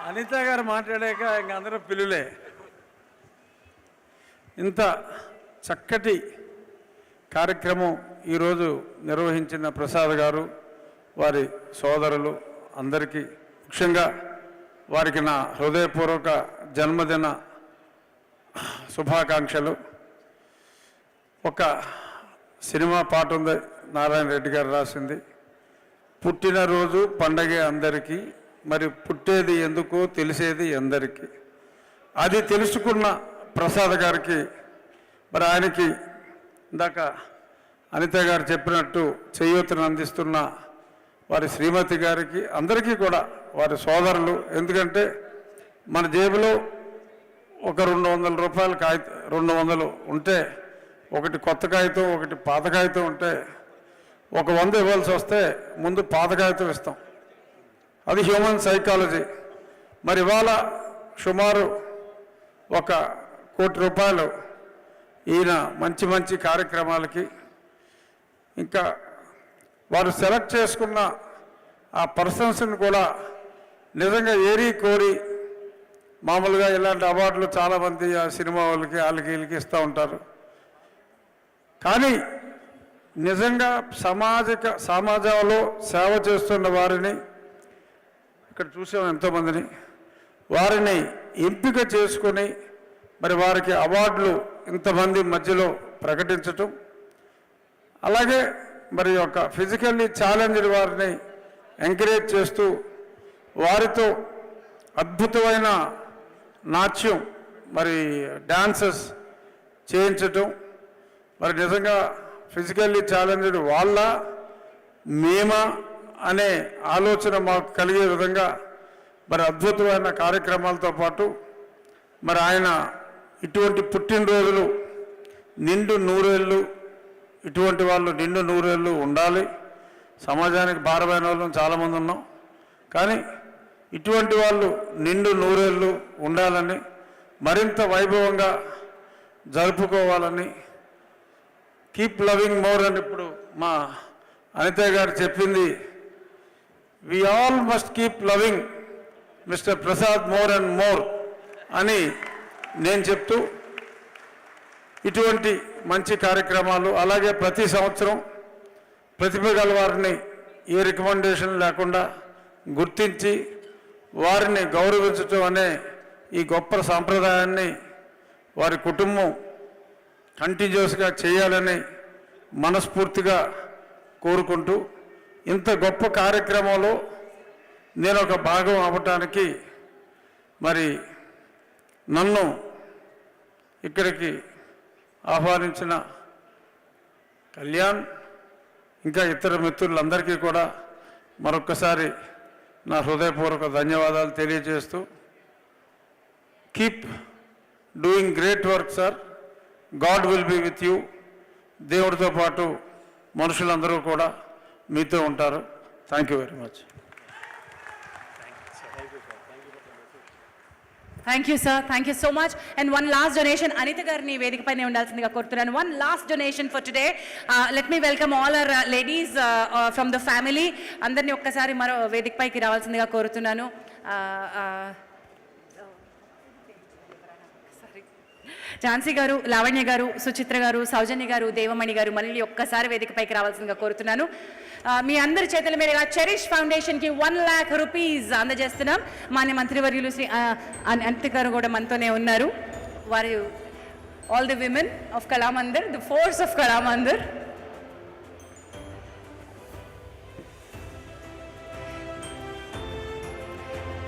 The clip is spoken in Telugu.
అనిత గారు మాట్లాడాక ఇంక అందరూ పిల్లులే. ఇంత చక్కటి కార్యక్రమం ఈరోజు నిర్వహించిన ప్రసాద్ గారు, వారి సోదరులు అందరికీ ముఖ్యంగా వారికి నా హృదయపూర్వక జన్మదిన శుభాకాంక్షలు. ఒక సినిమా పాట ఉంది, నారాయణ రెడ్డి గారు రాసింది, పుట్టినరోజు పండగే అందరికీ, మరి పుట్టేది ఎందుకో తెలిసేది ఎందరికీ. అది తెలుసుకున్న ప్రసాద్ గారికి, మరి ఆయనకి ఇందాక అనిత గారు చెప్పినట్టు చేయూతను అందిస్తున్న వారి శ్రీమతి గారికి, అందరికీ కూడా వారి సోదరులు. ఎందుకంటే మన జేబులో ఒక 200 రూపాయల కాగితం 200 ఉంటే, ఒకటి కొత్త కాగితం ఒకటి పాత కాగితం ఉంటే, ఒక 100 ఇవ్వాల్సి వస్తే ముందు పాత కాగితం ఇస్తాం. అది హ్యూమన్ సైకాలజీ. మరి ఇవాళ సుమారు 1 కోటి రూపాయలు ఈయన మంచి మంచి కార్యక్రమాలకి, ఇంకా వారు సెలెక్ట్ చేసుకున్న ఆ పర్సన్స్ని కూడా నిజంగా ఏరి కోరి, మామూలుగా ఇలాంటి అవార్డులు చాలామంది ఆ సినిమా వాళ్ళకి వాళ్ళకి వీళ్ళకి ఇస్తూ ఉంటారు. కానీ నిజంగా సమాజంలో సేవ చేస్తున్న వారిని ఇక్కడ చూసాం ఎంతోమందిని, వారిని ఎంపిక చేసుకొని మరి వారికి అవార్డులు ఇంతమంది మధ్యలో ప్రకటించటం, అలాగే మరి ఒక ఫిజికల్లీ ఛాలెంజ్డ్ వారిని ఎంకరేజ్ చేస్తూ వారితో అద్భుతమైన నాట్యం మరి డాన్సెస్ చేయించటం, మరి నిజంగా ఫిజికల్లీ ఛాలెంజ్డ్ వాళ్ళ మేమా అనే ఆలోచన మాకు కలిగే విధంగా మరి అద్భుతమైన కార్యక్రమాలతో పాటు మరి ఆయన ఇటువంటి పుట్టినరోజులు నిండు నూరేళ్ళు, ఇటువంటి వాళ్ళు నిండు నూరేళ్ళు ఉండాలి. సమాజానికి భారమైన వాళ్ళు చాలామంది ఉన్నాం, కానీ ఇటువంటి వాళ్ళు నిండు నూరేళ్ళు ఉండాలని, మరింత వైభవంగా జరుపుకోవాలని, కీప్ లవింగ్ మోర్ అని ఇప్పుడు మా అనిత గారు చెప్పింది. We all must keep loving mister Prasad more and more అని నేను చెప్తూ, ఇటువంటి మంచి కార్యక్రమాలు అలాగే ప్రతి సంవత్సరం ప్రతిభ గల వారిని ఏ రికమెండేషన్ లేకుండా గుర్తించి వారిని గౌరవించటం అనే ఈ గొప్ప సాంప్రదాయాన్ని వారి కుటుంబం కంటిన్యూస్గా చేయాలని మనస్ఫూర్తిగా కోరుకుంటూ, ఇంత గొప్ప కార్యక్రమంలో నేను ఒక భాగం అవ్వటానికి మరి నన్ను ఇక్కడికి ఆహ్వానించిన కళ్యాణ్, ఇంకా ఇతర మిత్రులందరికీ కూడా మరొక్కసారి నా హృదయపూర్వక ధన్యవాదాలు తెలియజేస్తూ, keep doing great work sir, God will be with you. దేవుడితో పాటు మనుషులందరూ కూడా మీతో ఉంటారు. Thank you very much. Thank you sir, thank you so much. And one last donation, Anitha గారిని వేదిక పైన ఉండాల్సిందిగా కోరుతున్నాను. One last donation for today. Let me welcome all our ladies from the family. అందరినీ ఒక్కసారి మరో వేదిక పైకి రావాల్సిందిగా కోరుతున్నాను. ఝాన్సీ గారు, లావణ్య గారు, సుచిత్ర గారు, సౌజన్య గారు, దేవమణి గారు మళ్ళీ ఒక్కసారి వేదిక పైకి రావాల్సిందిగా కోరుతున్నాను. మీ అందరి చేతుల మీదుగా చెరిష్ ఫౌండేషన్కి 1 lakh rupees అందజేస్తున్నాం. మాన్య మంత్రివర్యులు శ్రీ అనిత గారు కూడా మనతోనే ఉన్నారు. వారు all the women of Kalamandir, the force of Kalamandir.